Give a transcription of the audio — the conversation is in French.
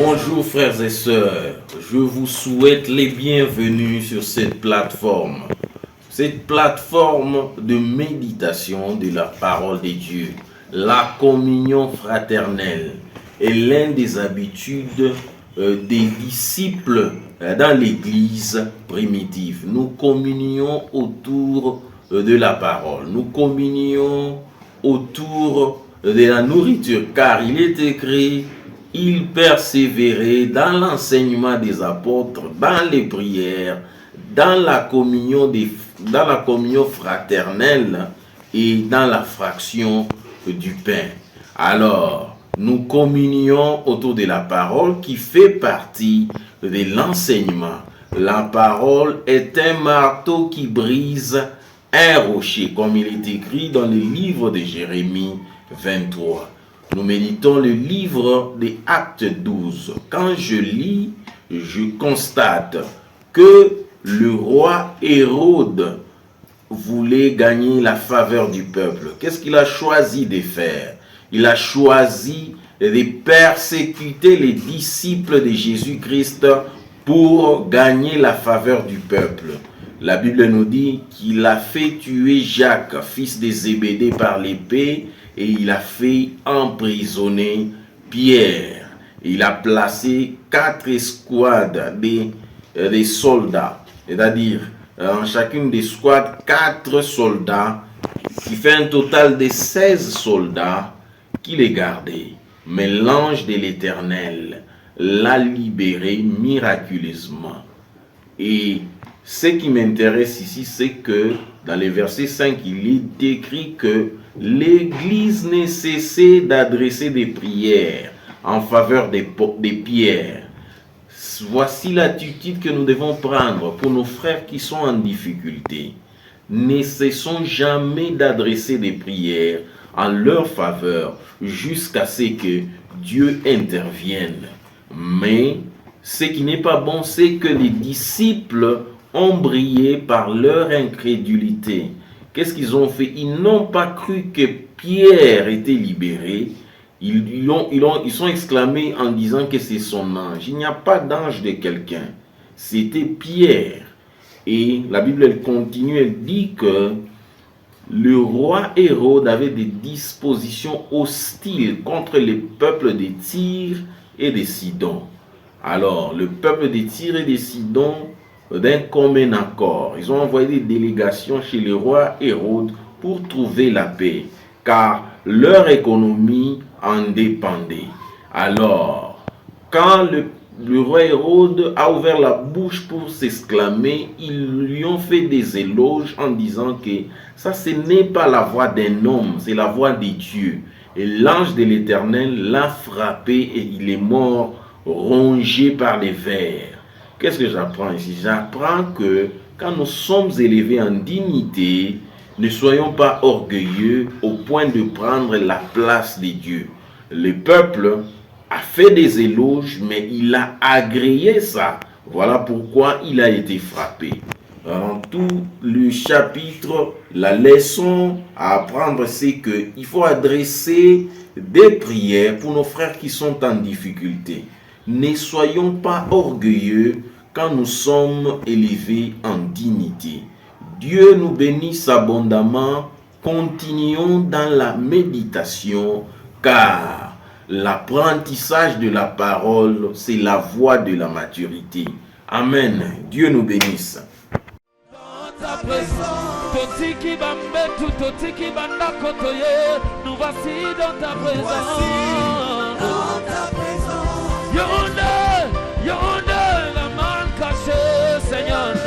Bonjour frères et sœurs, je vous souhaite les bienvenus sur cette plateforme de méditation de la parole de Dieu. La communion fraternelle est l'une des habitudes des disciples dans l'église primitive. Nous communions autour de la parole, nous communions autour de la nourriture, car il est écrit: il persévérait dans l'enseignement des apôtres, dans les prières, dans la communion fraternelle et dans la fraction du pain. Alors, nous communions autour de la parole qui fait partie de l'enseignement. La parole est un marteau qui brise un rocher, comme il est écrit dans le livre de Jérémie 23. Nous méditons le livre des Actes 12. Quand je lis, je constate que le roi Hérode voulait gagner la faveur du peuple. Qu'est-ce qu'il a choisi de faire? Il a choisi de persécuter les disciples de Jésus-Christ pour gagner la faveur du peuple. La Bible nous dit qu'il a fait tuer Jacques, fils de Zébédée, par l'épée, et il a fait emprisonner Pierre. Il a placé 4 escouades des soldats, c'est-à-dire en chacune des escouades 4 soldats, qui fait un total de 16 soldats qui les gardaient. Mais l'ange de l'Éternel l'a libéré miraculeusement. Et ce qui m'intéresse ici, c'est que dans le verset 5, il est écrit que l'Église ne cessait d'adresser des prières en faveur des pierres. Voici l'attitude que nous devons prendre pour nos frères qui sont en difficulté. Ne cessons jamais d'adresser des prières en leur faveur jusqu'à ce que Dieu intervienne. Mais ce qui n'est pas bon, c'est que les disciples ont brillé par leur incrédulité. Qu'est-ce qu'ils ont fait? Ils n'ont pas cru que Pierre était libéré. Ils sont exclamés en disant que c'est son ange. Il n'y a pas d'ange de quelqu'un. C'était Pierre. Et la Bible, elle continue, elle dit que le roi Hérode avait des dispositions hostiles contre les peuples de Tyr et de Sidon. Alors, le peuple de Tyr et de Sidon, d'un commun accord, ils ont envoyé des délégations chez le roi Hérode pour trouver la paix, car leur économie en dépendait. Alors, quand le roi Hérode a ouvert la bouche pour s'exclamer, ils lui ont fait des éloges en disant que ça, ce n'est pas la voix d'un homme, c'est la voix de Dieu. Et l'ange de l'Éternel l'a frappé et il est mort, rongé par les vers. Qu'est-ce que j'apprends ici? J'apprends que quand nous sommes élevés en dignité, ne soyons pas orgueilleux au point de prendre la place de Dieu. Le peuple a fait des éloges, mais il a agréé ça. Voilà pourquoi il a été frappé. Dans tout le chapitre, la leçon à apprendre, c'est qu'il faut adresser des prières pour nos frères qui sont en difficulté. Ne soyons pas orgueilleux quand nous sommes élevés en dignité. Dieu nous bénisse abondamment. Continuons dans la méditation, car l'apprentissage de la parole, c'est la voie de la maturité. Amen. Dieu nous bénisse. Nous voici dans ta présence. Yonder, la main cachée, Seigneur.